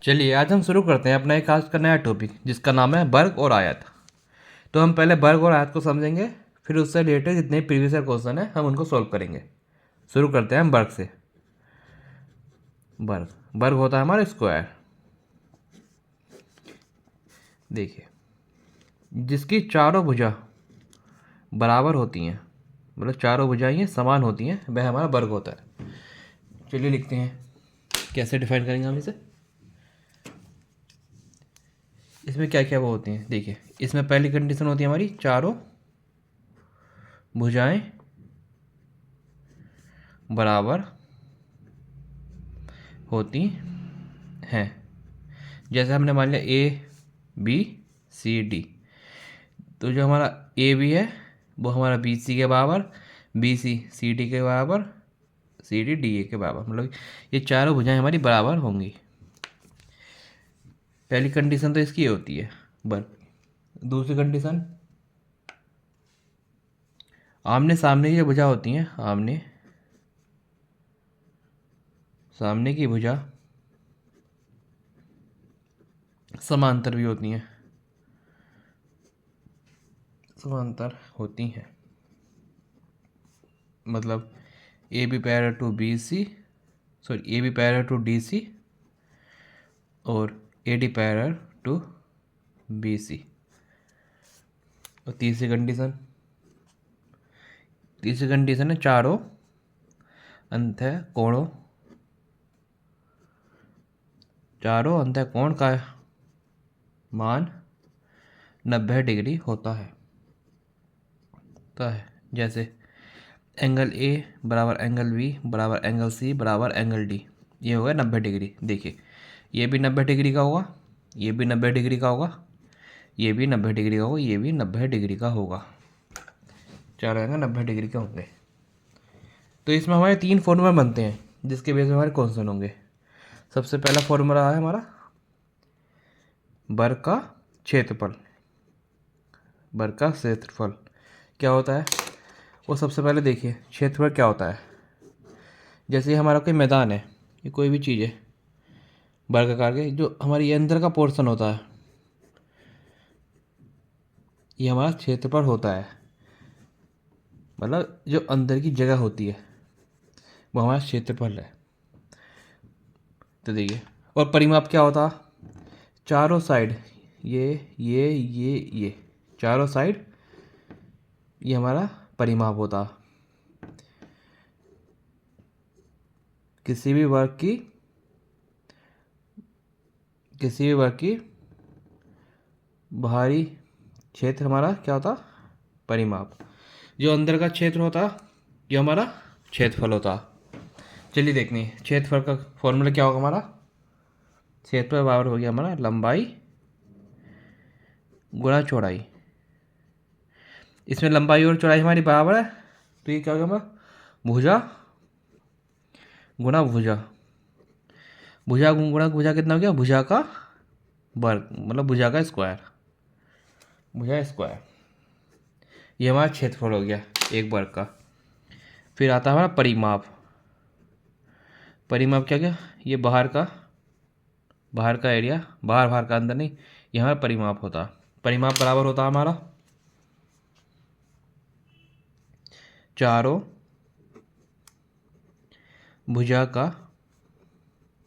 चलिए आज हम शुरू करते हैं अपना एक आज का नया टॉपिक जिसका नाम है वर्ग और आयत। तो हम पहले वर्ग और आयत को समझेंगे, फिर उससे रिलेटेड जितने प्रीवियस ईयर क्वेश्चन है हम उनको सॉल्व करेंगे। शुरू करते हैं हम वर्ग से। वर्ग वर्ग होता है हमारा स्क्वायर। देखिए, जिसकी चारों भुजा बराबर होती हैं, मतलब चारों भुजाएं समान होती हैं, वह हमारा वर्ग होता है। चलिए लिखते हैं कैसे डिफाइन करेंगे हम इसे। इसमें क्या क्या वो होती हैं, देखिए इसमें पहली कंडीशन होती है हमारी चारों भुजाएं बराबर होती हैं। जैसे हमने मान लिया ए बी सी डी, तो जो हमारा ए बी है वो हमारा बी सी के बराबर, बी सी सी डी के बराबर, सी डी डी ए के बराबर, मतलब ये चारों भुजाएं हमारी बराबर होंगी। पहली कंडीशन तो इसकी ये होती है वर्ग। दूसरी कंडीशन, आमने सामने की भुजा होती हैं, आमने सामने की भुजा समांतर भी होती हैं, समांतर होती हैं। मतलब A B parallel to B C, sorry A B parallel to D C और A D parallel to B C. और तीसरी कंडीशन है चारों अंतःकोणों, चारों अंतःकोण का मान 90 डिग्री होता है। जैसे एंगल ए बराबर एंगल बी बराबर एंगल सी बराबर एंगल डी, ये होगा 90 डिग्री। देखिए ये भी 90 डिग्री का होगा, ये भी 90 डिग्री का होगा, ये भी 90 डिग्री का होगा, ये भी 90 डिग्री का होगा। चारों एंगल 90 डिग्री के होंगे। तो इसमें हमारे 3 फॉर्मूला बनते हैं जिसके बेस में हमारे क्वेश्चन होंगे। सबसे पहला फॉर्मूला है हमारा वर्ग का क्षेत्रफल। वर्ग का क्षेत्रफल क्या होता है वो सबसे पहले देखिए। क्षेत्रफल क्या होता है, जैसे हमारा कोई मैदान है, ये कोई भी चीज़ है वर्गाकार के, जो हमारी ये अंदर का पोर्शन होता है ये हमारा क्षेत्रफल होता है। मतलब जो अंदर की जगह होती है वो हमारा क्षेत्रफल है। तो देखिए, और परिमाप क्या होता, चारों साइड ये चारों साइड ये हमारा परिमाप होता। किसी भी वर्ग की बाहरी क्षेत्र हमारा क्या होता, परिमाप। जो अंदर का क्षेत्र होता ये हमारा क्षेत्रफल होता। चलिए देखते हैं क्षेत्रफल का फॉर्मूला क्या होगा हमारा। क्षेत्रफल बराबर हो गया हमारा लंबाई गुणा चौड़ाई। इसमें लंबाई और चौड़ाई हमारी बराबर है, तो ये क्या होगा हमारा भुजा गुणा भुजा। भुजा गुणा भुजा कितना हो गया, भुजा का वर्ग, मतलब भुजा का स्क्वायर, भुजा स्क्वायर। ये हमारा क्षेत्रफल हो गया एक वर्ग का। फिर आता है हमारा परिमाप। परिमाप क्या गया, ये बाहर का एरिया, बाहर का, अंदर नहीं, ये हमारा परिमाप होता। परिमाप बराबर होता हमारा चारों भुजा का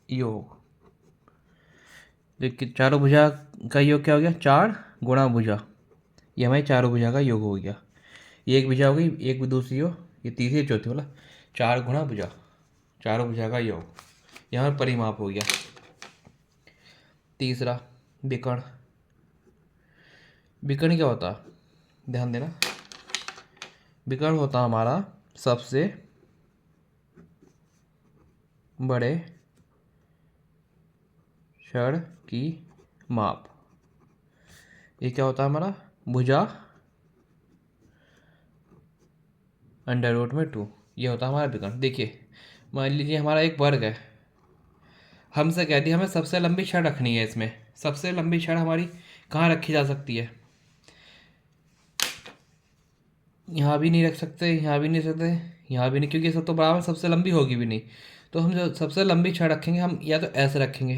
योग। देखिए चारों भुजा का योग क्या हो गया, 4 गुणा भुजा, ये हमारी चारों भुजा का योग हो गया। ये एक भुजा हो गई, एक दूसरी हो, ये तीसरी चौथी वाला 4 गुणा भुजा, चारों भुजा का योग, यहाँ पर परिमाप हो गया। तीसरा विकर्ण। विकर्ण क्या होता, ध्यान देना, विकर्ण होता हमारा सबसे बड़े क्षण की माप। ये क्या होता है हमारा भुजा √2, ये होता है हमारा विकर्ण। देखिए मान लीजिए हमारा एक वर्ग है, हमसे कह दिया हमें सबसे लंबी छड़ रखनी है। इसमें सबसे लंबी छड़ हमारी कहाँ रखी जा सकती है, यहाँ भी नहीं रख सकते, यहाँ भी नहीं रख सकते, यहाँ भी नहीं, क्योंकि सब तो बराबर सबसे लंबी होगी भी नहीं। तो हम जो सबसे लंबी छड़ रखेंगे हम या तो ऐसे रखेंगे,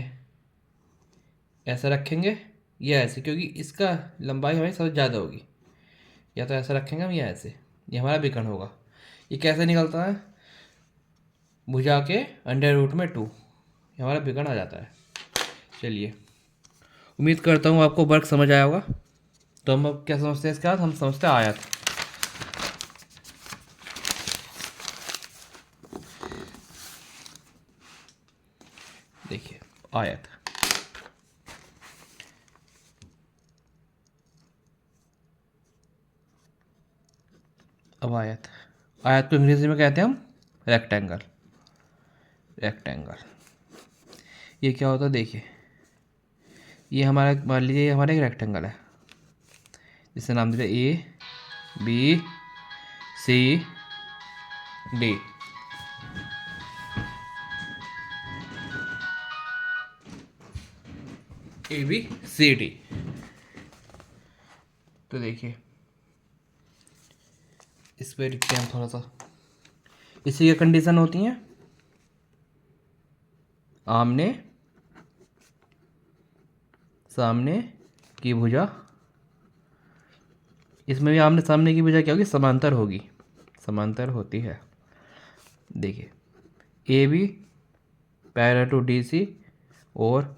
ऐसा रखेंगे या ऐसे, क्योंकि इसका लंबाई हमारी सबसे ज़्यादा होगी। या तो ऐसा रखेंगे हम या ऐसे, ये हमारा विकर्ण होगा। ये कैसे निकलता है, भुजा के √2, ये हमारा विकर्ण आ जाता है। चलिए, उम्मीद करता हूँ आपको वर्क समझ आया होगा। तो हम अब क्या समझते हैं इसके बाद, हम समझते हैं आयत। देखिए आयत, अब आयत, आयत को अंग्रेजी में कहते हैं हम रेक्टेंगल। रेक्टेंगल ये क्या होता है, देखिए ये हमारा, मान लीजिए ये हमारा एक रेक्टेंगल है, जिससे नाम दे ABCD। ABCD। तो देखिए इस पर लिखते हैं थोड़ा सा, इसी की कंडीशन होती हैं आमने सामने की भुजा। इसमें भी आमने सामने की भुजा क्या होगी, समांतर होगी, समांतर होती है। देखिए AB पैरेलल टू DC और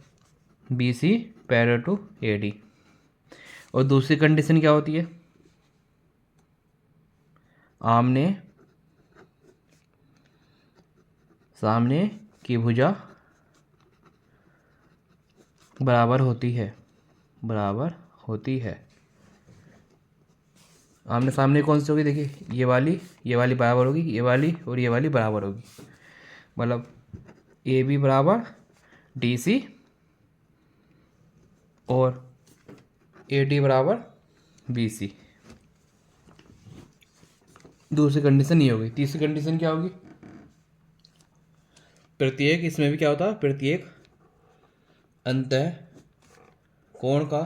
BC पैरेलल टू AD। और दूसरी कंडीशन क्या होती है, आमने सामने की भुजा बराबर होती है, बराबर होती है। आमने सामने कौन सी होगी, देखिए ये वाली बराबर होगी, ये वाली और ये वाली बराबर होगी। मतलब AB बराबर DC और AD बराबर BC। दूसरी कंडीशन ये होगी। तीसरी कंडीशन क्या होगी, प्रत्येक, इसमें भी क्या होता है, प्रत्येक अंतः कोण का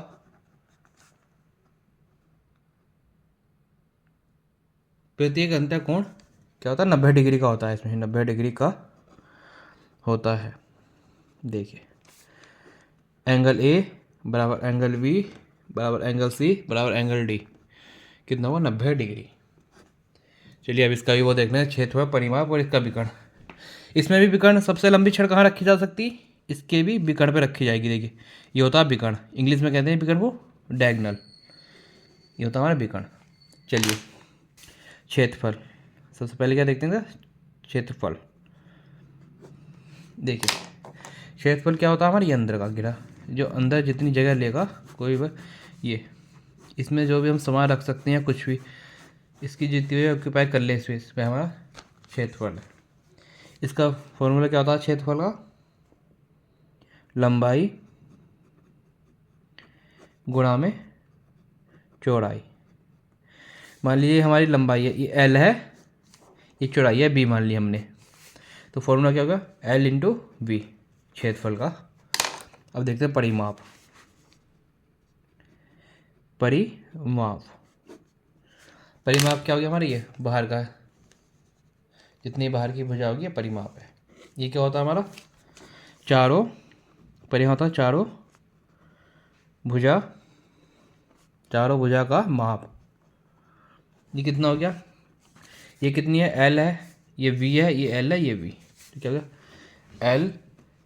प्रत्येक अंतः कोण क्या होता है, 90 डिग्री का होता है। इसमें 90 डिग्री का होता है। देखिए एंगल A बराबर एंगल B बराबर एंगल C बराबर एंगल D कितना हुआ, 90 डिग्री। चलिए अब इसका भी वो देखना है, क्षेत्रफल, परिमाप और इसका विकर्ण। इसमें भी विकर्ण, सबसे लंबी छड़ कहाँ रखी जा सकती, इसके भी विकर्ण पे रखी जाएगी। देखिए ये होता है विकर्ण, इंग्लिश में कहते हैं विकर्ण को डायगोनल, ये होता है हमारा विकर्ण। चलिए क्षेत्रफल, सबसे पहले क्या देखते हैं, क्षेत्रफल। देखिए क्षेत्रफल क्या होता है, हमारे अंदर का घेरा, जो अंदर जितनी जगह लेगा कोई भी, ये इसमें जो भी हम सामान रख सकते हैं, कुछ भी इसकी जितनी भी ऑक्यूपाई कर ले स्पेस पे, हमारा क्षेत्रफल है। इसका फॉर्मूला क्या होता है क्षेत्रफल का, लंबाई गुणा में चौड़ाई। मान लीजिए हमारी लंबाई है, ये L है, ये चौड़ाई है B मान ली हमने, तो फॉर्मूला क्या होगा, L इंटू B क्षेत्रफल का। अब देखते हैं परिमाप। परिमाप, परिमाप क्या हो गया हमारा, ये बाहर का, जितनी बाहर की भुजा होगी ये परिमाप है। ये क्या होता है हमारा, चारों परिमाप होता है चारों भुजा, चारों भुजा का माप। ये कितना हो गया, ये कितनी है, L है, ये V है, ये L है, ये V, तो क्या हो गया L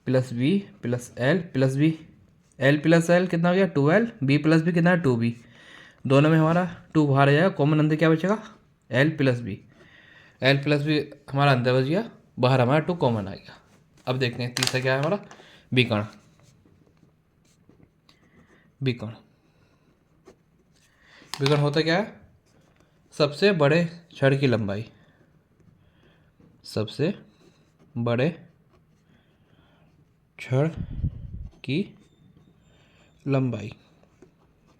plus V plus L plus V। L plus L कितना हो गया 12, B प्लस B कितना है 2B। दोनों में हमारा 2 बाहर आ जाएगा, कॉमन अंदर क्या बचेगा, L plus B। L plus B हमारा अंदर बच गया, बाहर हमारा 2 कॉमन आ गया। अब देखते हैं तीसरा क्या है हमारा, विकर्ण। विकर्ण, विकर्ण होता क्या है, सबसे बड़े छड़ की लंबाई, सबसे बड़े छड़ की लंबाई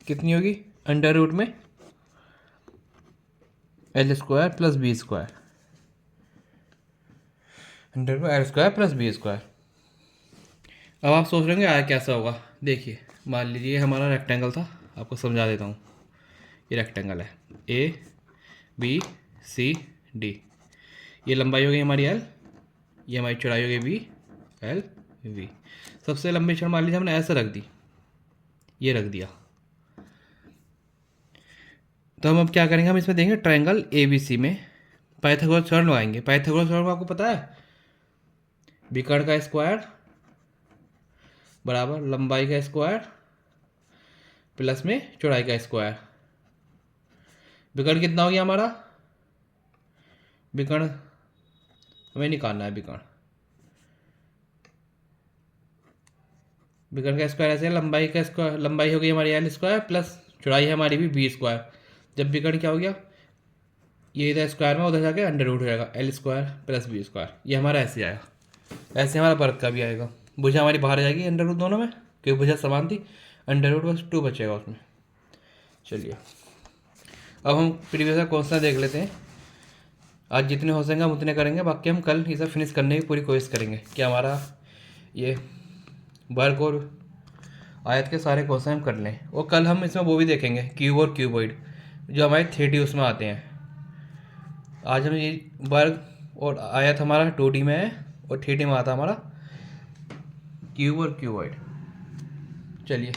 कितनी होगी, √ में L² plus B², √L² plus B²। अब आप सोच रहे होंगे आया कैसा होगा। देखिए मान लीजिए हमारा रेक्टेंगल था, आपको समझा देता हूँ। ये रेक्टेंगल है ABCD, ये लंबाई हो गई हमारी L, ये हमारी चौड़ाई हो गई B, L V। सबसे लंबी छड़ मान लीजिए हमने ऐसे रख दी, ये रख दिया। तो हम अब क्या करेंगे, हम इसमें देंगे ट्रायंगल ABC में पाइथागोरस थ्योरम लगाएंगे। पाइथागोरस थ्योरम आपको पता है, विकर्ण का स्क्वायर बराबर लंबाई का स्क्वायर प्लस में चौड़ाई का स्क्वायर। विकर्ण कितना हो गया हमारा, विकर्ण हमें निकालना है, विकर्ण का स्क्वायर ऐसे है, लंबाई का स्क्वायर, लंबाई हो गई हमारी L स्क्वायर प्लस चौड़ाई है हमारी भी B स्क्वायर। जब विकर्ण क्या हो गया, ये इधर स्क्वायर में उधर जाके अंडर रूट हो जाएगा, L square plus B square. ये हमारा ऐसे आएगा। ऐसे हमारा वर्ग का भी आएगा। भुजा हमारी बाहर आ जाएगी अंडर रूट दोनों में, क्योंकि भुजा समान थी, अंडर रूट बस 2 बचेगा उसमें। चलिए अब हम प्रीवियस का क्वेश्चन देख लेते हैं। आज जितने हो सकेंगे हम उतने करेंगे, बाकी हम कल इसे फिनिश करने की पूरी कोशिश करेंगे कि हमारा ये वर्ग और आयत के सारे क्वेश्चन हम कर लें। और कल हम इसमें वो भी देखेंगे क्यूब और क्यूबॉइड, जो हमारे 3D उसमें आते हैं। आज हम ये वर्ग और आयत हमारा 2D में है और 3D में आता हमारा क्यूब और क्यूबॉइड। चलिए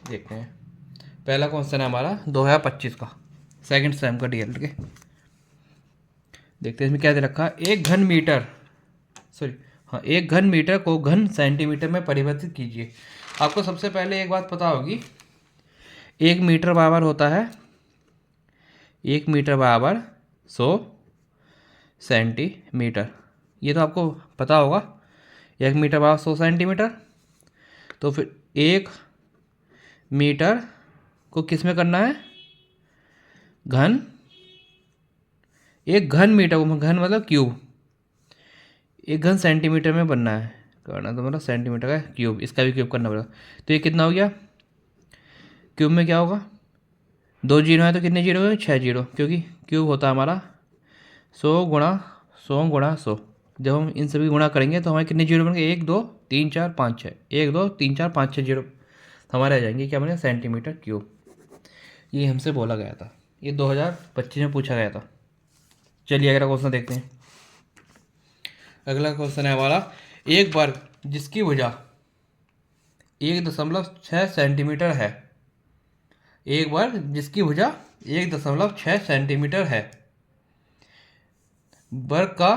देखते हैं। पहला क्वेश्चन है हमारा 2025 का, सेकंड सेम का DL के। देखते हैं इसमें क्या दे रखा है। एक घन मीटर को घन सेंटीमीटर में परिवर्तित कीजिए। आपको सबसे पहले एक बात पता होगी, 1 मीटर बराबर होता है 1 मीटर बराबर 100 सेंटीमीटर। ये तो आपको पता होगा, 1 मीटर बराबर 100 सेंटीमीटर। तो फिर 1 मीटर को किस में करना है, घन। एक घन मीटर को, घन मतलब क्यूब, एक घन सेंटीमीटर में बनना है, करना तो मतलब सेंटीमीटर का क्यूब, इसका भी क्यूब करना पड़ेगा। तो ये कितना हो गया, क्यूब में क्या होगा, 2 जीरो है तो कितने जीरो हो, 6 जीरो, क्योंकि क्यूब होता है हमारा 100 गुणा 100 गुणा 100। जब हम इन सभी गुणा करेंगे तो हमारे कितने जीरो बनेंगे, 1 2 3 4 5 6, 1 2 3 4 5 6 जीरो हमारे आ जाएंगे, क्या बने, सेंटीमीटर क्यूब। ये हमसे बोला गया था, ये 2025 में पूछा गया था। चलिए अगला क्वेश्चन देखते हैं। अगला क्वेश्चन है हमारा, एक वर्ग जिसकी भुजा 1.6 सेंटीमीटर है, एक वर्ग जिसकी भुजा 1.6 सेंटीमीटर है, वर्ग का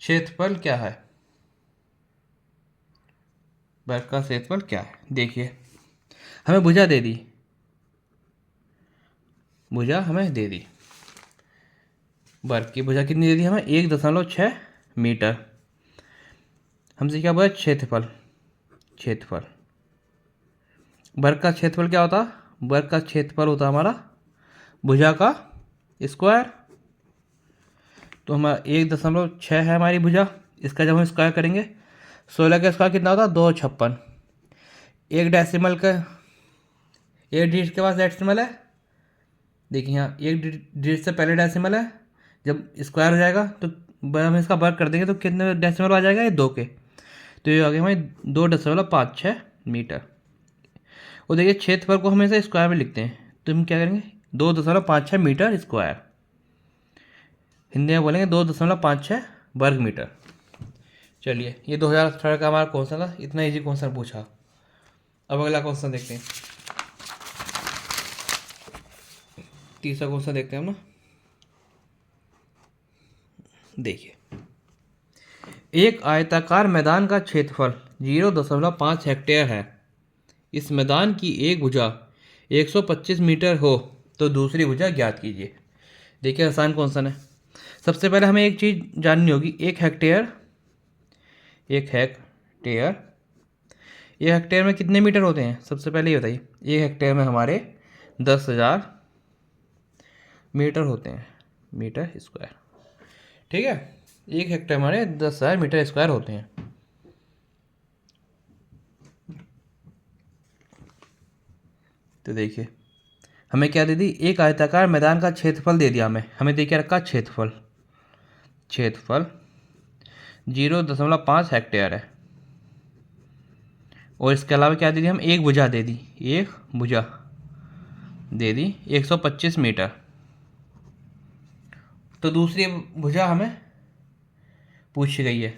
क्षेत्रफल क्या है, वर्ग का क्षेत्रफल क्या है। देखिए हमें भुजा दे दी, भुजा हमें दे दी, वर्ग की भुजा कितनी दे दी हमें, 1.6 मीटर। हमसे क्या बोला, क्षेत्रफल, क्षेत्रफल। वर्ग का क्षेत्रफल क्या होता, वर्ग का क्षेत्रफल होता हमारा भुजा का स्क्वायर। तो हमारा 1.6 है हमारी भुजा, इसका जब हम स्क्वायर करेंगे, 16 का स्क्वायर कितना होता, 256। एक डेसिमल का, एक डिजिट के पास डेसिमल है, देखिए यहाँ एक डिजिट से पहले डेसिमल है। जब स्क्वायर हो जाएगा तो हम इसका वर्ग कर देंगे तो कितने डेसिमल आ जाएगा, ये 2 के। तो ये आ गया हमारे 2.56 मीटर। और देखिए क्षेत्रफल को हमेशा स्क्वायर में लिखते हैं, तो हम क्या करेंगे, 2.56 मीटर स्क्वायर, हिंदी में बोलेंगे 2.56 वर्ग मीटर। चलिए ये 2018 का हमारा क्वेश्चन था, इतना इजी क्वेश्चन पूछा। अब अगला क्वेश्चन देखते हैं, तीसरा क्वेश्चन देखते हैं हम ना। देखिए एक आयताकार मैदान का क्षेत्रफल 0.5 हेक्टेयर है। इस मैदान की एक भुजा 125 मीटर हो तो दूसरी भुजा ज्ञात कीजिए। देखिए आसान क्वेश्चन है। सबसे पहले हमें एक चीज़ जाननी होगी, एक हेक्टेयर, एक हेक्टेयर, एक हेक्टेयर में कितने मीटर होते हैं, सबसे पहले ये बताइए। एक हेक्टेयर में हमारे 10,000 मीटर होते हैं, मीटर स्क्वायर, ठीक है। एक हेक्टेयर हमारे 10,000 मीटर स्क्वायर होते हैं। तो देखिए हमें क्या दे दी, एक आयताकार मैदान का क्षेत्रफल दे दिया, हमें दे के रखा क्षेत्रफल, क्षेत्रफल 0.5 हेक्टेयर है। और इसके अलावा क्या दे दी, हम एक भुजा दे दी, एक भुजा दे दी 125 मीटर। तो दूसरी भुजा हमें पूछी गई है।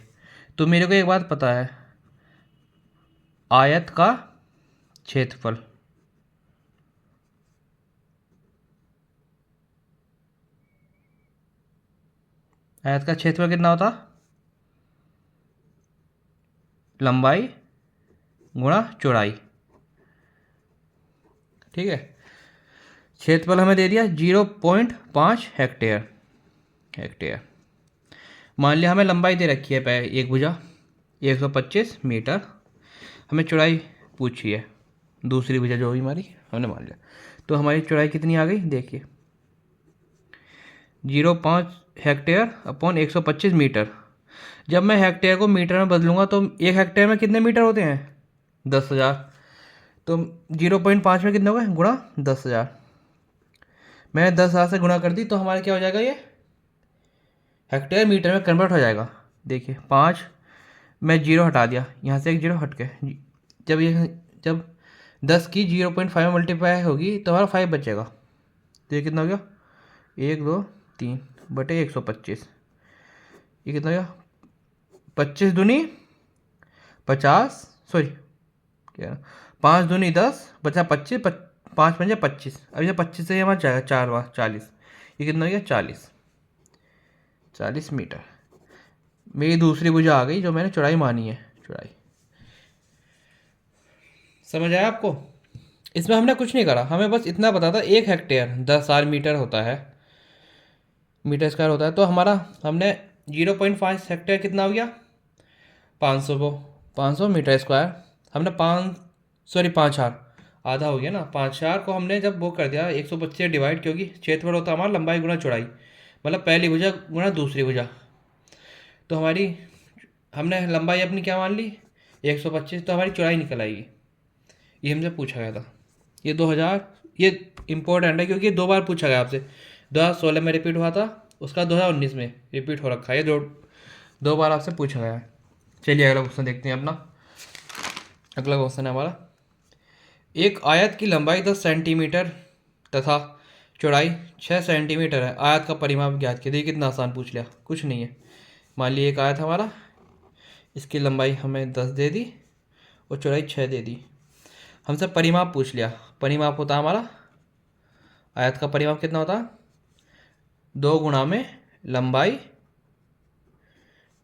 तो मेरे को एक बात पता है, आयत का क्षेत्रफल। आयत का क्षेत्रफल कितना होता? लंबाई गुणा चौड़ाई। ठीक है, क्षेत्रफल हमें दे दिया 0.5 हेक्टेयर। हेक्टेयर मान लिया हमें लंबाई दे रखी है एक भुजा 125 मीटर, हमें चौड़ाई पूछी है दूसरी भुजा जो भी हमारी हमने मान लिया। तो हमारी चौड़ाई कितनी आ गई देखिए 0.5 हेक्टेयर अपॉन 125 मीटर। जब मैं हेक्टेयर को मीटर में बदलूंगा तो एक हेक्टेयर में कितने मीटर होते हैं? 10,000। तो 0.5 में कितने हो गए गुणा 10,000। मैंने 10,000 से गुणा कर दी तो हमारा क्या हो जाएगा, ये हेक्टेयर मीटर में कन्वर्ट हो जाएगा। देखिए 5 मैं जीरो हटा दिया, यहाँ से एक जीरो हट गए। जब 10 की 0.5 मल्टीप्लाई होगी तो हमारा 5 बचेगा। तो ये कितना हो गया 1 2 3 बटे 125। ये कितना हो गया 25 दूनी 50, सॉरी क्या 5 दूनी 10 बचा 25, 5 पंजे 25। अब ये 25 से हमारा जाएगा 4 बार 40। ये कितना हो गया 40 मीटर। मेरी दूसरी भुजा आ गई जो मैंने चौड़ाई मानी है। चौड़ाई समझ आया आपको? इसमें हमने कुछ नहीं करा, हमें बस इतना पता था 1 हेक्टेयर 10,000 मीटर होता है, मीटर स्क्वायर होता है। तो हमारा हमने 0.5 हेक्टेयर कितना हो गया 500 मीटर स्क्वायर। हमने 5,000 आधा हो गया ना, 5,000 को हमने जब वो कर दिया 125 डिवाइड, क्योंकि क्षेत्रफल होता है हमारा लंबाई गुणा चौड़ाई, मतलब पहली भुजा गुणा दूसरी भुजा। तो हमारी हमने लंबाई अपनी क्या मान ली 125, तो हमारी चौड़ाई निकल आएगी। ये हमसे पूछा गया था। ये 2000 ये इम्पोर्टेंट है क्योंकि 2 बार पूछा गया आपसे। 2016 में रिपीट हुआ था, उसका 2019 में रिपीट हो रखा है। ये दो बार आपसे पूछा गया है। चलिए अगला क्वेश्चन देखते हैं अपना। अगला क्वेश्चन है हमारा, एक आयत की लंबाई 10 सेंटीमीटर तथा चौड़ाई 6 सेंटीमीटर है, आयत का परिमाप ज्ञात कीजिए। कितना आसान पूछ लिया, कुछ नहीं है। मान लीजिए एक आयत हमारा, इसकी लंबाई हमें 10 दे दी और चौड़ाई 6 दे दी। हमसे परिमाप पूछ लिया। परिमाप होता हमारा, आयत का परिमाप कितना होता 2 गुणा में लंबाई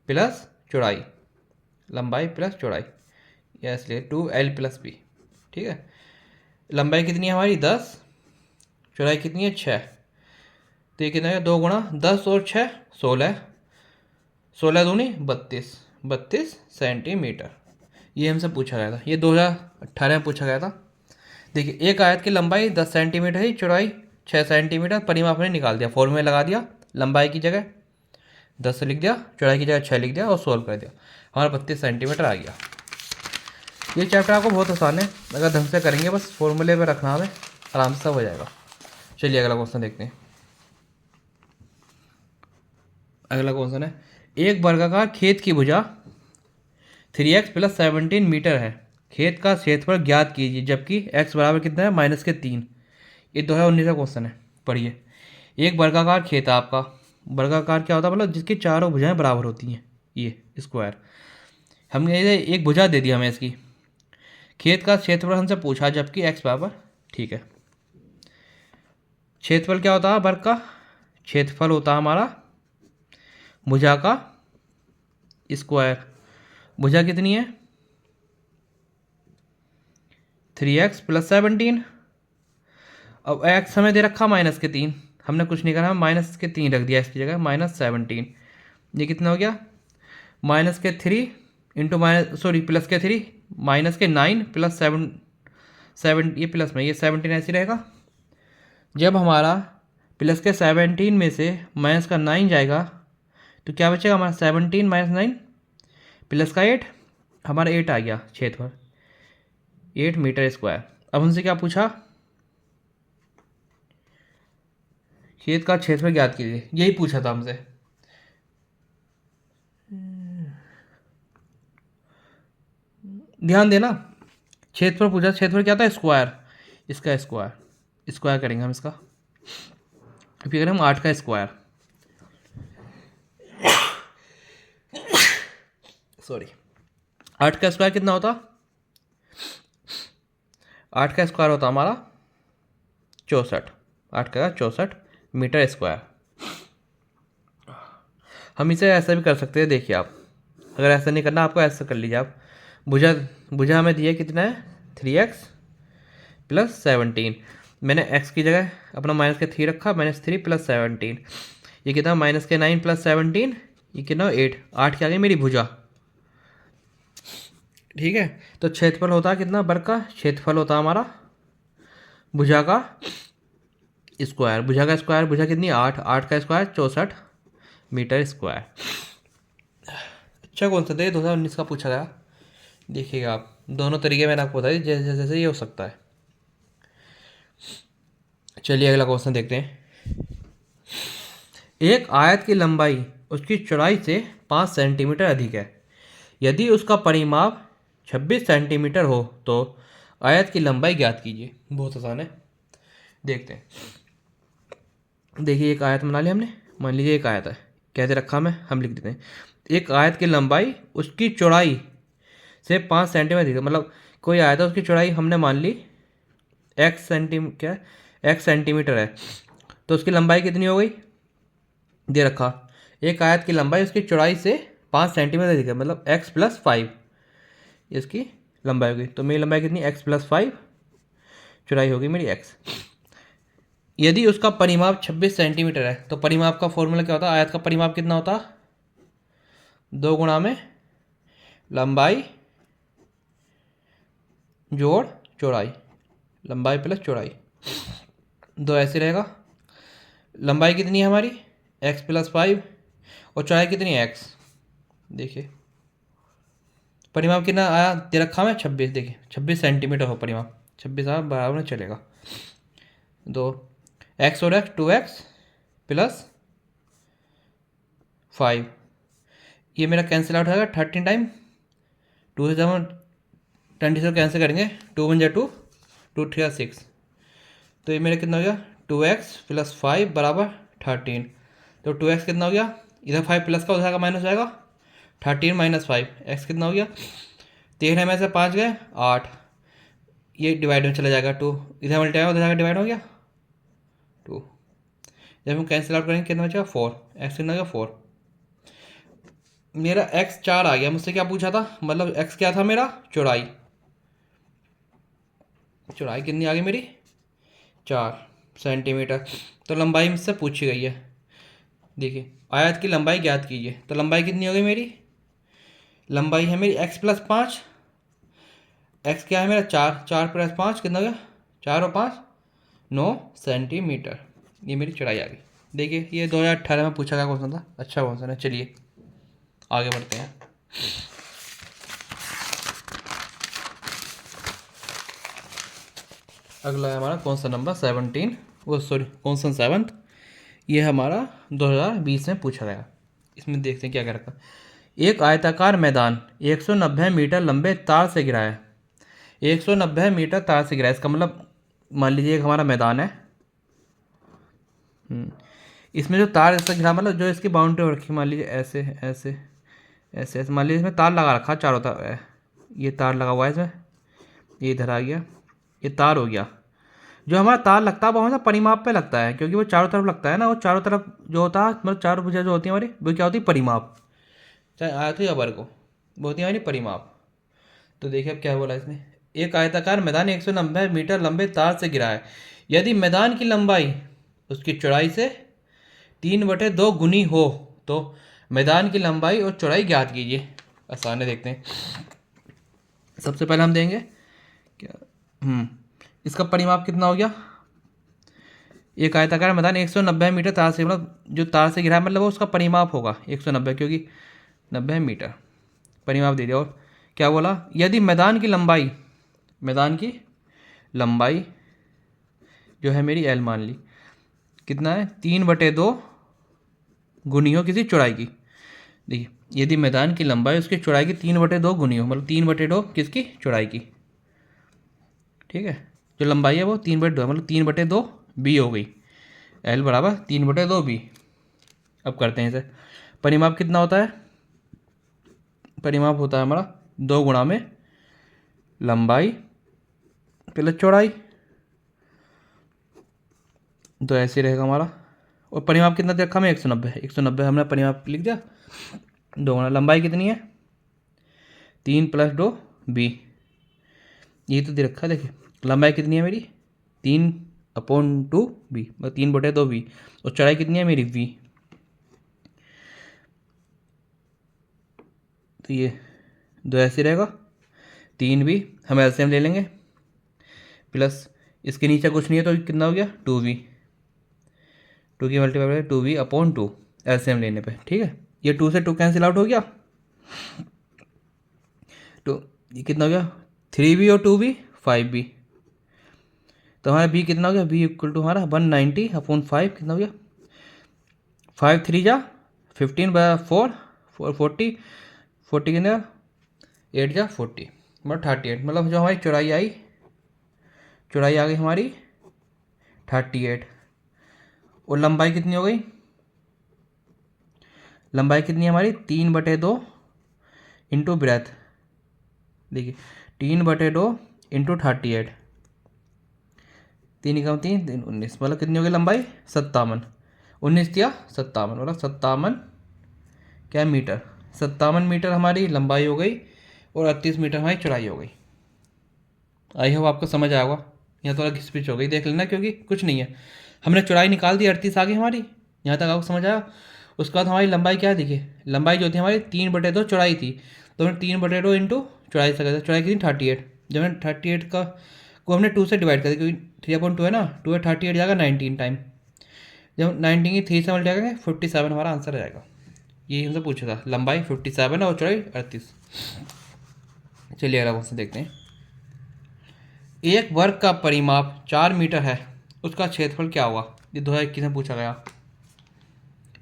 प्लस चौड़ाई, लंबाई प्लस चौड़ाई, या इसलिए 2L+B। ठीक है, लंबाई कितनी है हमारी 10, चौड़ाई कितनी है 6। तो ये कितना है 2 गुणा 10 और 6 16, 16 दूनी 32 सेंटीमीटर। ये हमसे पूछा गया था, ये 2018 में पूछा गया था। देखिए एक आयत की लंबाई 10 सेंटीमीटर है, चौड़ाई 6 सेंटीमीटर। परिमाप ने निकाल दिया, फॉर्मूले लगा दिया, लंबाई की जगह 10 लिख दिया, चौड़ाई की जगह 6 लिख दिया और सोल्व कर दिया, हमारा 32 सेंटीमीटर आ गया। ये चैप्टर आपको बहुत आसान है, अगर ढंग से करेंगे, बस फॉर्मूले पे रखना हमें, आराम से हो जाएगा। चलिए अगला क्वेश्चन देखते हैं। अगला क्वेश्चन है, एक वर्गाकार खेत की भुजा 3x + 17 मीटर है, खेत का क्षेत्रफल ज्ञात कीजिए, जबकि x बराबर कितना है -3। ये 2019 का क्वेश्चन है, पढ़िए। एक वर्गाकार खेत है आपका, वर्गाकार क्या होता है मतलब जिसकी चारों भुजाएं बराबर होती हैं, ये स्क्वायर। हमने ये एक भुजा दे दी हमें इसकी, खेत का क्षेत्रफल हमसे पूछा जबकि x बराबर, ठीक है। क्षेत्रफल क्या होता है वर्ग का, क्षेत्रफल होता है हमारा भुजा का स्क्वायर। भुजा कितनी है 3x + 17। अब x हमें दे रखा -3, हमने कुछ नहीं करा, हम -3 रख दिया इसकी जगह -17। ये कितना हो गया -3 इंटू +3 -9 + 7 ये प्लस में, ये 17 ऐसे रहेगा। जब हमारा +17 में से -9 जाएगा तो क्या बचेगा हमारा 17 - 9 +8, हमारा 8 आ गया क्षेत्रफल 8 मीटर स्क्वायर। अब हमसे क्या पूछा, खेत का क्षेत्रफल ज्ञात कीजिए, यही पूछा था हमसे। ध्यान देना, क्षेत्रफल पूछा, क्षेत्रफल क्या था स्क्वायर, इसका स्क्वायर करेंगे हम इसका। फिर हम 8 का स्क्वायर, सॉरी 8 का स्क्वायर कितना होता 8 का स्क्वायर होता हमारा 64, 8 का 64 मीटर स्क्वायर। हम इसे ऐसा भी कर सकते हैं, देखिए आप अगर ऐसा नहीं करना आपको ऐसा कर लीजिए आप। भुजा भुजा हमें दिया कितना है 3x प्लस 17। मैंने x की जगह अपना माइनस के 3 रखा, -3 प्लस 17, ये कितना माइनस के 9 प्लस 17, ये कितना 8, 8 की आ गई मेरी भुजा। ठीक है, तो क्षेत्रफल होता है कितना वर्ग का, क्षेत्रफल होता है हमारा भुजा का स्क्वायर। भुजा का स्क्वायर, भुजा कितनी 8, 8 का स्क्वायर 64 मीटर स्क्वायर। अच्छा कौन सा था, 2019 का पूछा गया, देखिएगा आप दोनों तरीके मैंने आपको बताया जैसे जैसे ये हो सकता है। चलिए अगला क्वेश्चन देखते हैं। एक आयत की लंबाई उसकी चौड़ाई से 5 सेंटीमीटर अधिक है। यदि उसका परिमाप 26 सेंटीमीटर हो तो आयत की लंबाई ज्ञात कीजिए। बहुत आसान है, देखते हैं। देखिए एक आयत बना लिया हमने, मान लीजिए एक आयत है, कैसे रखा हम लिख देते हैं। एक आयत की लंबाई उसकी चौड़ाई से 5 सेंटीमीटर अधिक है, मतलब कोई आयत है उसकी चौड़ाई हमने मान ली एक्स सेंटीमीटर है, तो उसकी लंबाई कितनी हो गई, दे रखा। एक आयत की लंबाई उसकी चौड़ाई से 5 सेंटीमीटर अधिक है, मतलब x प्लस 5 इसकी लंबाई होगी। तो मेरी लंबाई कितनी x प्लस 5, चौड़ाई होगी मेरी x। यदि उसका परिमाप 26 सेंटीमीटर है तो परिमाप का फॉर्मूला क्या होता है, आयत का परिमाप कितना होता, 2 गुणा में लंबाई जोड़ चौड़ाई, लंबाई प्लस चौड़ाई, 2 ऐसे रहेगा। लंबाई कितनी है हमारी x प्लस 5 और चौड़ाई कितनी है x। देखिए परिमाप कितना आया दे रखा है 26, देखिए 26 सेंटीमीटर हो परिमाप, 26 बराबर में चलेगा। 2 x और x 2x प्लस 5, ये मेरा कैंसिल आउट होगा 13 टाइम, 2 से जब हम 20 से कैंसिल करेंगे 2 1 2 2 3 6, तो ये मेरा कितना हो गया 2x प्लस 5 बराबर 13। तो 2x कितना हो गया, इधर 5 प्लस का हो जाएगा माइनस हो जाएगा, 13 माइनस 5, x कितना हो गया 13 में से 5 गए 8, ये डिवाइड में चला जाएगा 2, इधर मल्टीप्लाई उधर जाएगा डिवाइड हो गया 2, जब हम कैंसिल आउट करेंगे कितना बचेगा 4, x कितना हो गया 4। मेरा x 4 आ गया, मुझसे क्या पूछा था, मतलब x क्या था मेरा चौड़ाई, चौड़ाई कितनी आ गई मेरी 4 सेंटीमीटर। तो लंबाई मुझसे पूछी गई है, देखिए आयत की लंबाई ज्ञात कीजिए। तो लंबाई कितनी हो गई मेरी, लंबाई है मेरी x प्लस 5, x क्या है मेरा 4, 4 प्लस 5 कितना हो गया 4 और 5 9 सेंटीमीटर, ये मेरी चौड़ाई आ गई। देखिए ये 2018 में पूछा गया क्वेश्चन था, अच्छा क्वेश्चन है। चलिए आगे बढ़ते हैं। अगला है हमारा क्वेश्चन नंबर 17, वो सॉरी क्वेश्चन 7, ये हमारा 2020 में पूछा गया। इसमें देखते हैं क्या क्या रखा। एक आयताकार मैदान 190 मीटर लंबे तार से घिरा है, 190 मीटर तार से घिरा है, इसका मतलब मान लीजिए एक हमारा मैदान है, इसमें जो तार इसका घिरा मतलब जो इसकी बाउंड्री रखी, मान लीजिए ऐसे ऐसे ऐसे ऐसे, मान लीजिए इसमें तार लगा रखा चारों तरफ, ये तार लगा हुआ है इसमें, ये इधर आ गया, ये तार हो गया। जो हमारा तार लगता है वो हमारा परिमाप पे लगता है, क्योंकि वो चारों तरफ लगता है ना, वो चारों तरफ जो होता है मतलब चारों भुजा जो होती है हमारी वो क्या होती है परिमाप, चाहे आयत हो या वर्ग हो, वो होती है हमारी परिमाप। तो देखिए अब क्या बोला इसने, एक आयताकार मैदान 190 मीटर लंबे तार से घिरा है, यदि मैदान की लंबाई उसकी चौड़ाई से 3/2 गुनी हो तो मैदान की लंबाई और चौड़ाई ज्ञात कीजिए। आसान है, देखते हैं। सबसे पहले हम देंगे क्या, इसका परिमाप कितना हो गया, एक आयताकार मैदान 190 मीटर तार से, मतलब जो तार से घिरा है मतलब वो उसका परिमाप होगा 190, क्योंकि 90 मीटर परिमाप दे दिया। और क्या बोला, यदि मैदान की लंबाई, मैदान की लंबाई जो है मेरी L मान ली, कितना है 3/2 गुनी हो किसी चौड़ाई की। देखिए यदि मैदान की लंबाई उसकी चौड़ाई की 3/2 गुनी हो, मतलब 3/2 किसकी चौड़ाई की, ठीक है, जो लंबाई है वो 3/2 मतलब 3/2 बी हो गई, L बराबर 3/2 बी। अब करते हैं इसे, परिमाप कितना होता है, परिमाप होता है हमारा 2 गुणा में लंबाई प्लस चौड़ाई, तो ऐसे रहेगा हमारा। और परिमाप कितना दे रखा हमें 190, 190 हमने परिमाप लिख दिया। 2 गुना लंबाई कितनी है 3 + 2 b, ये तो दे रखा है। देखिए लंबाई कितनी है मेरी 3/2 b, मतलब 3/2 b, और चौड़ाई कितनी है मेरी v। तो ये 2 ऐसे रहेगा, 3 भी हम एलसीएम ले लेंगे, प्लस इसके नीचे कुछ नहीं है तो कितना हो गया 2v, 2 की मल्टीप्लाई करें 2v/2 एलसीएम लेने पे, ठीक है। ये 2 से 2 कैंसिल आउट हो गया, तो ये कितना हो गया 3v और 2v 5v, तो हमारा b कितना हो गया b = हमारा 190/5, कितना हो गया 5 3 जा 15/4 40, 40 कितना 8 जा 40, मतलब 38, मतलब जो हमारी चौड़ाई आई, चौड़ाई आ गई हमारी 38, और लंबाई कितनी हो गई, लंबाई कितनी है हमारी 3/2 इंटू ब्रेथ, देखिए 3/2 इंटू 38, 3 × 3 = 19, मतलब कितनी हो गई लंबाई 57, 19 या 57, मतलब 57 क्या मीटर, 57 मीटर हमारी लंबाई हो गई और 38 मीटर हमारी चौड़ाई हो गई। आई होप आपको समझ आएगा। यहाँ थोड़ा घिसपिच हो गई, देख लेना, क्योंकि कुछ नहीं है, हमने चौड़ाई निकाल दी, 38 आ गई हमारी, यहाँ तक आपको समझ आया। उसके बाद हमारी लंबाई क्या है, देखिए लंबाई जो थी हमारी 3/2 चौड़ाई थी, तो हमने 3/2 इंटू चौड़ाई से, चौड़ाई कितनी 38, जब हमने 38 का को हमने 2 से डिवाइड कर दिया, क्योंकि 3/2 है ना, 2 38 जाएगा 19 टाइम, जब 19 की 3 से मल्टीप्लाई करेंगे 57 हमारा आंसर आ जाएगा। यही हमसे पूछा था, लंबाई 57 और चौड़ाई 38। चलिए अगला क्वेश्चन देखते हैं। एक वर्ग का परिमाप 4 मीटर है, उसका क्षेत्रफल क्या होगा, ये 2021 में पूछा गया।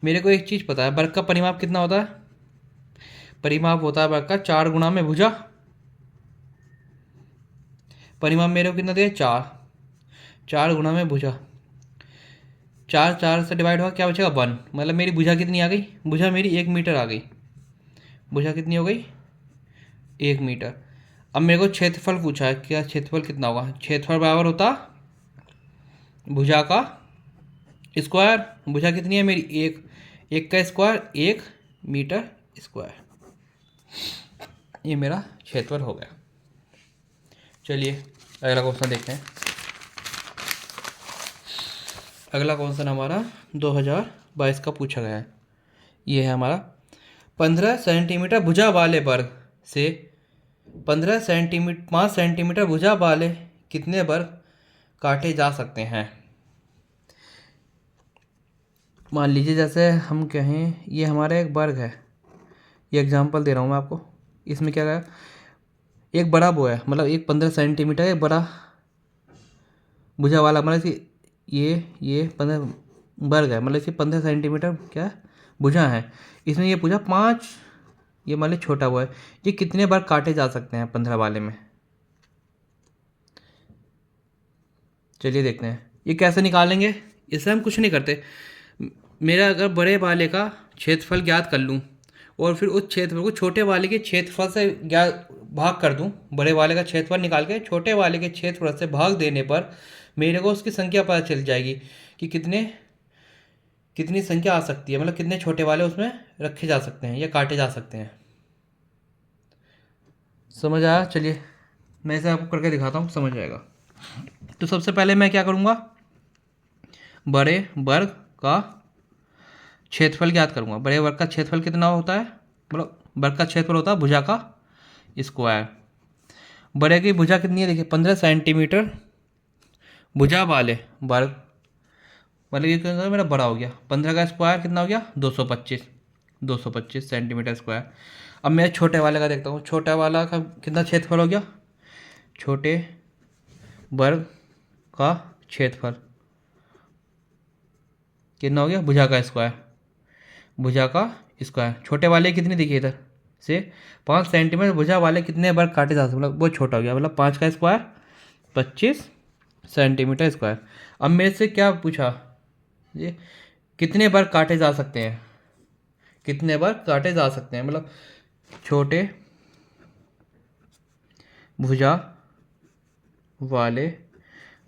मेरे को एक चीज़ पता है, वर्ग का परिमाप कितना होता है, परिमाप होता है वर्ग का 4 गुणा में भुजा, परिमाप मेरे को कितना दिया 4, 4 गुणा में भुजा, 4 4 से डिवाइड हुआ क्या बचेगा 1, मतलब मेरी भुजा कितनी आ गई, भुजा मेरी 1 मीटर आ गई, भुजा कितनी हो गई 1 मीटर। अब मेरे को क्षेत्रफल पूछा है, क्या क्षेत्रफल कितना होगा, क्षेत्रफल बराबर होता भुजा का स्क्वायर, भुजा कितनी है मेरी 1, 1 का स्क्वायर 1 मीटर स्क्वायर, ये मेरा क्षेत्रफल हो गया। चलिए अगला क्वेश्चन देखते हैं। अगला क्वेश्चन हमारा 2022 का पूछा गया है। ये है हमारा 15 सेंटीमीटर भुजा वाले वर्ग से 5 सेंटीमीटर भुजा वाले कितने वर्ग काटे जा सकते हैं। मान लीजिए जैसे हम कहें ये हमारा एक वर्ग है, ये एग्जांपल दे रहा हूँ मैं आपको। इसमें क्या है, एक बड़ा वो है, मतलब एक 15 सेंटीमीटर एक बड़ा भुजा वाला, मतलब कि ये 15 वर्ग है, मतलब इसकी 15 सेंटीमीटर क्या है भुजा है। इसमें ये पूछा 5, ये मान ली छोटा वो है, ये कितने बार काटे जा सकते हैं 15 वाले में। चलिए देखते हैं ये कैसे निकालेंगे। इससे हम कुछ नहीं करते, मेरा अगर बड़े वाले का क्षेत्रफल ज्ञात कर लूँ और फिर उस क्षेत्रफल को छोटे वाले के क्षेत्रफल से भाग कर दूँ, बड़े वाले का क्षेत्रफल निकाल के छोटे वाले के क्षेत्रफल से भाग देने पर मेरे को उसकी संख्या पता चल जाएगी कि कितनी संख्या आ सकती है, मतलब कितने छोटे वाले उसमें रखे जा सकते हैं या काटे जा सकते हैं। समझ आया। चलिए मैं इसे आपको करके दिखाता हूँ, समझ जाएगा। तो सबसे पहले मैं क्या करूँगा, बड़े वर्ग का क्षेत्रफल ज्ञात करूँगा। बड़े वर्ग का क्षेत्रफल कितना होता है, मतलब वर्ग का क्षेत्रफल होता है भुजा का स्क्वायर। बड़े की भुजा कितनी है, देखिए 15 सेंटीमीटर भुजा वाले वर्ग, मतलब ये क्या मेरा बड़ा हो गया, 15 का स्क्वायर कितना हो गया 225 सेंटीमीटर स्क्वायर। अब मैं छोटे वाले का देखता हूँ, छोटा वाला का कितना क्षेत्रफल हो गया, छोटे वर्ग का क्षेत्रफल कितना हो गया भुजा का स्क्वायर, भुजा का स्क्वायर। छोटे वाले कितनी देखिए इधर से 5 सेंटीमीटर भुजा वाले कितने बार काटे जा सकते, मतलब बहुत छोटा हो गया, मतलब 5 का स्क्वायर 25 सेंटीमीटर स्क्वायर। अब मेरे से क्या पूछा, ये कितने बार काटे जा सकते हैं, कितने बार काटे जा सकते हैं, मतलब छोटे भुजा वाले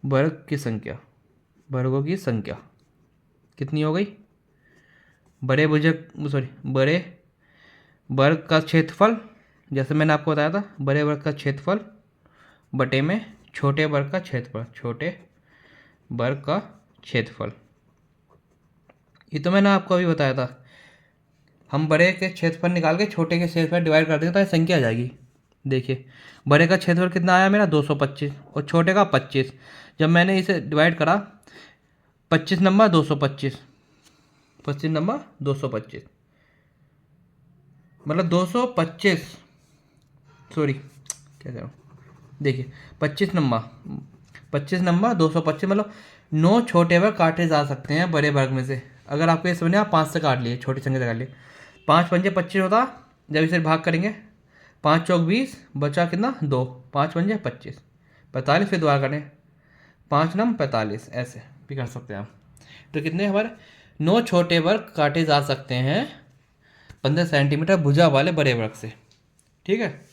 वर्ग की संख्या, वर्गों की संख्या कितनी हो गई? बड़े वर्ग का क्षेत्रफल, जैसे मैंने आपको बताया था, बड़े वर्ग का क्षेत्रफल बटे में छोटे वर्ग का क्षेत्रफल, छोटे वर्ग का क्षेत्रफल। ये तो मैंने आपको अभी बताया था। हम बड़े के क्षेत्रफल निकाल के छोटे के क्षेत्रफल डिवाइड कर देंगे तो ये संख्या आ जाएगी। देखिए बड़े का क्षेत्रफल कितना आया मेरा 225 और छोटे का 25। जब मैंने इसे डिवाइड करा 25 नंबर 225, 25 नंबर 225, मतलब 225, सॉरी क्या कह रहा हूँ, देखिए 25 नंबर 225, मतलब 9 छोटे वर्ग काटे जा सकते हैं बड़े वर्ग में से। अगर आपको ये समझना, आप 5 से काट लिए, छोटी संख्या से काट लिए, 5 पंजे 25 होता, जब इसे भाग करेंगे 5 चौक 20, बचा कितना 2, 5 पंजे 25, 45 फिर दोबारा करें 5 नम 45, ऐसे भी कर सकते हैं आप। तो कितने हमारे 9 छोटे वर्ग काटे जा सकते हैं 15 सेंटीमीटर भुजा वाले बड़े वर्ग से। ठीक है,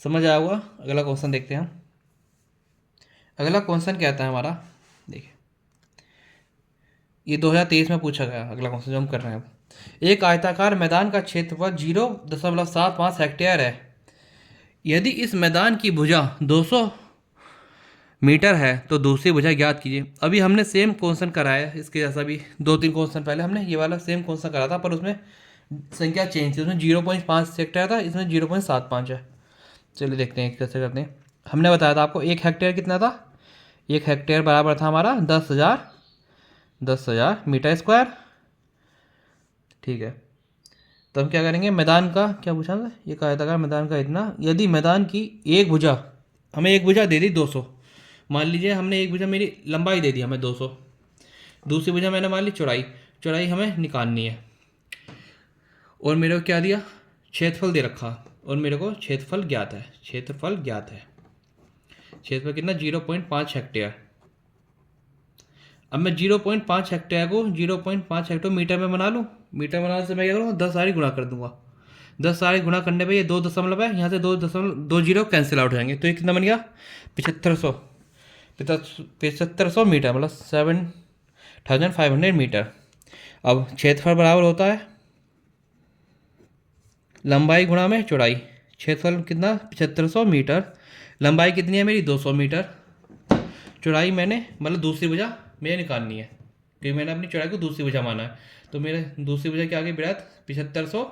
समझ आया होगा। अगला क्वेश्चन देखते हैं हम। अगला क्वेश्चन क्या आता है हमारा, देखिए ये 2023 में पूछा गया अगला क्वेश्चन जो हम कर रहे हैं अब। एक आयताकार मैदान का क्षेत्रफल 0.75 हेक्टेयर है। यदि इस मैदान की भुजा 200 मीटर है तो दूसरी भुजा ज्ञात कीजिए। अभी हमने सेम क्वेश्चन कराया है, इसके जैसा भी 2-3 क्वेश्चन पहले हमने ये वाला सेम क्वेश्चन करा था, पर उसमें संख्या चेंज थी। उसमें 0.5 हेक्टेयर था, इसमें 0.75 है। चलिए देखते हैं कैसे करते हैं। हमने बताया था आपको 1 हेक्टेयर कितना था, 1 हेक्टेयर बराबर था हमारा 10,000 मीटर स्क्वायर। ठीक है, तो हम क्या करेंगे, मैदान का क्या पूछा था, ये कहा था मैदान का इतना, यदि मैदान की एक भुजा, हमें एक भुजा दे दी 200, मान लीजिए हमने एक भुजा, मेरी लंबाई दे दी हमें 200, दूसरी भुजा मैंने मान ली चौड़ाई, चौड़ाई हमें निकालनी है, और मेरे को क्या दिया, क्षेत्रफल दे रखा, और मेरे को क्षेत्रफल ज्ञात है, क्षेत्रफल ज्ञात है, क्षेत्रफल कितना 0.5 हेक्टेयर। अब मैं 0.5 हेक्टेयर को 0.5 हेक्टेयर मीटर में बना लूँ, मीटर बनाने से मैं क्या करूँगा, 10 सारी गुणा कर दूंगा, 10 सारी गुणा करने पे ये 2 दशमलव है, यहाँ से 2 जीरो कैंसिल आउट हो जाएंगे, तो ये कितना बन गया 7500 मीटर, मतलब 7500 मीटर। अब क्षेत्रफल बराबर होता है लंबाई गुणा में चौड़ाई, क्षेत्रफल कितना 7500 मीटर, लंबाई कितनी है मेरी 200 मीटर, चौड़ाई मैंने मतलब दूसरी भुजा मुझे निकालनी है, क्योंकि मैंने अपनी चौड़ाई को दूसरी भुजा माना है, तो मेरे दूसरी भुजा क्या आ गई विराट 7500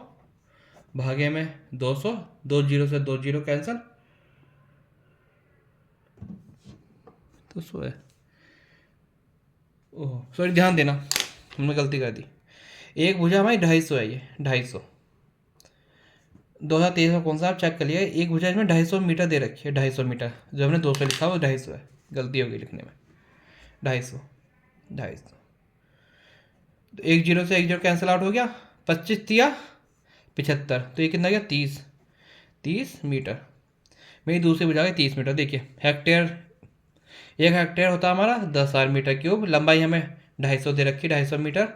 भागे में 200, 2 जीरो से 2 जीरो कैंसिल, तो 100 है। ओह सॉरी, ध्यान देना हमने गलती कर दी, एक भुजा हमारी 250 है, ये 250, 2023 में कौन सा आप चेक कर लिया, एक भुजा इसमें 250 मीटर दे रखी है, 250 मीटर, जो हमने 200 लिखा वो 250 है, गलती हो गई लिखने में, 250, तो एक जीरो से एक जीरो कैंसिल आउट हो गया, 25 दिया 75, तो ये कितना गया 30 मीटर, मेरी दूसरी भुजा गई 30 मीटर। देखिए हेक्टेयर, 1 हेक्टेयर होता है हमारा 10,000 मीटर क्यूब, लंबाई हमें 250 दे रखी, 250 मीटर,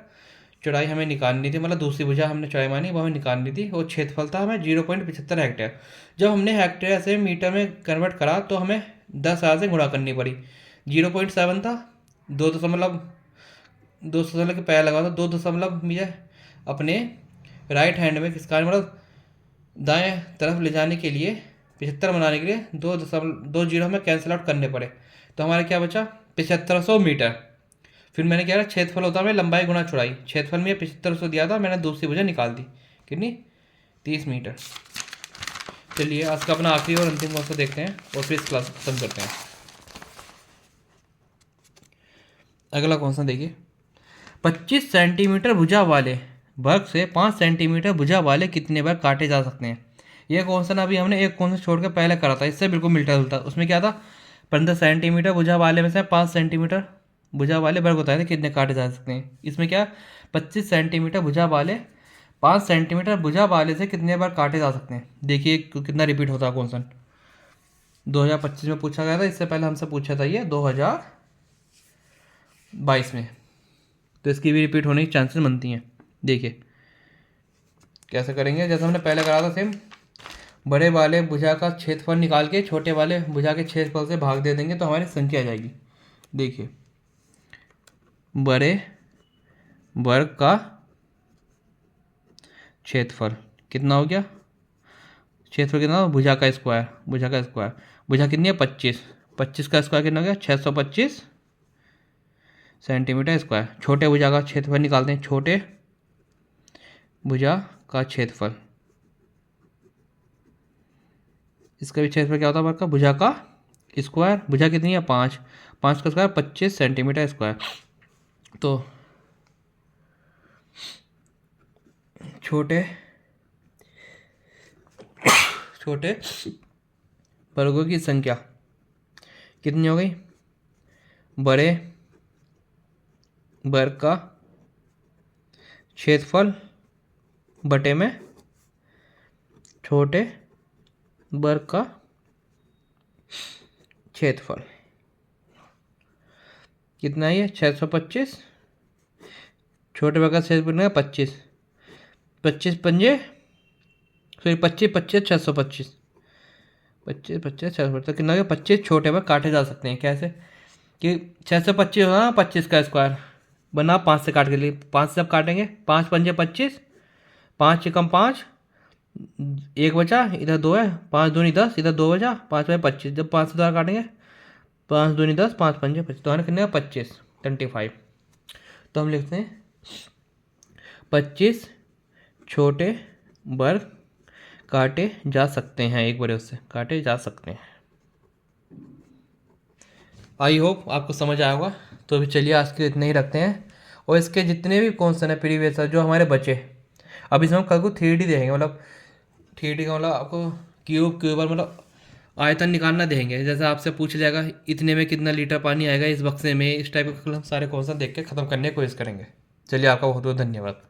चौड़ाई हमें निकालनी थी, मतलब दूसरी भुजा हमने चौड़ाई मानी वो हमें निकालनी थी, और क्षेत्रफल था हमें 0.75 हेक्टेयर। जब हमने हेक्टेयर से मीटर में कन्वर्ट करा तो हमें 10,000 से गुणा करनी पड़ी, 0.7 था, 2 दशमलव के पैर लगा, तो 2 दशमलव मुझे अपने राइट हैंड में किसका मतलब दाएं तरफ ले जाने के लिए 75 बनाने के लिए 2 जीरो हमें कैंसिल आउट करने पड़े, तो हमारे क्या बचा 7500 मीटर। फिर मैंने क्या क्षेत्रफल होता है लंबाई गुणा चौड़ाई, क्षेत्रफल में 7500 दिया था, मैंने दूसरी भुजा निकाल दी कितनी 30 मीटर। चलिए आज का अपना आखिरी और अंतिम क्वेश्चन देखते हैं और फिर इस क्लास खत्म करते हैं। अगला क्वेश्चन देखिए, 25 सेंटीमीटर भुजा वाले वर्ग से 5 सेंटीमीटर भुजा वाले कितने वर्ग काटे जा सकते हैं। यह क्वेश्चन अभी हमने एक क्वेश्चन छोड़ के पहले करा था, इससे बिल्कुल मिलता जुलता। उसमें क्या था 15 सेंटीमीटर भुजा वाले में से 5 सेंटीमीटर भुजा वाले वर्ग बताए थे कितने काटे जा सकते हैं। इसमें क्या 25 सेंटीमीटर भुजा वाले 5 सेंटीमीटर भुजा वाले से कितने बार काटे जा सकते हैं। देखिए कितना रिपीट होता है क्वेश्चन, 2025 में पूछा गया था, इससे पहले हमसे पूछा था ये 2022 में, तो इसकी भी रिपीट होने की चांसेस बनती हैं। देखिए कैसे करेंगे, जैसे हमने पहले करा था सेम, बड़े वाले भुजा का क्षेत्रफल निकाल के छोटे वाले भुजा के क्षेत्रफल से भाग दे देंगे तो हमारी संख्या आ जाएगी। देखिए, बड़े वर्ग का क्षेत्रफल कितना हो गया, क्षेत्रफल कितना, भुजा का स्क्वायर, भुजा का स्क्वायर, भुजा कितनी है 25, 25 का स्क्वायर कितना हो गया 625 सेंटीमीटर स्क्वायर। छोटे भुजा का क्षेत्रफल निकालते हैं, छोटे भुजा का क्षेत्रफल, इसका भी क्षेत्रफल क्या होता है वर्ग का, भुजा का स्क्वायर, भुजा कितनी है 5, 5 का स्क्वायर 25 सेंटीमीटर स्क्वायर। तो छोटे छोटे वर्गों की संख्या कितनी हो गई, बड़े वर्ग का क्षेत्रफल बटे में छोटे वर्ग का क्षेत्रफल कितना है, 625, छोटे वर्ग का क्षेत्रफल है 25, 25 पंजे सॉरी 25 25 625, 25 25 625 तो कितना हो गया 25। छोटे वर्ग काटे जा सकते हैं कैसे कि 625 होगा ना 25 का स्क्वायर बना 5 से काट के लिए, 5 से अब काटेंगे, 5 पंजे 25, 5 से कम 5, 1 बचा, इधर 2 है, 5 दूनी 10, इधर 2 बचा, 5 में 25, जब 5 से द्वारा काटेंगे 5 दूनी 10, 5 पंजे 25, तो हमें कितने का 25 25। तो हम लिखते हैं 25 छोटे वर्ग काटे जा सकते हैं, एक बार उससे काटे जा सकते हैं। आई होप आपको समझ आया होगा। तो अभी चलिए आज के लिए इतने ही रखते हैं, और इसके जितने भी क्वेश्चन है प्रीवियस जो हमारे बचे, अभी इसमें हम कल को 3D देखेंगे, मतलब 3D का मतलब आपको क्यूबर मतलब आयतन निकालना देंगे, जैसे आपसे पूछ जाएगा इतने में कितना लीटर पानी आएगा इस बक्से में, इस टाइप के हम सारे क्वेश्चन देख के ख़त्म करने की कोशिश करेंगे। चलिए आपका बहुत बहुत धन्यवाद।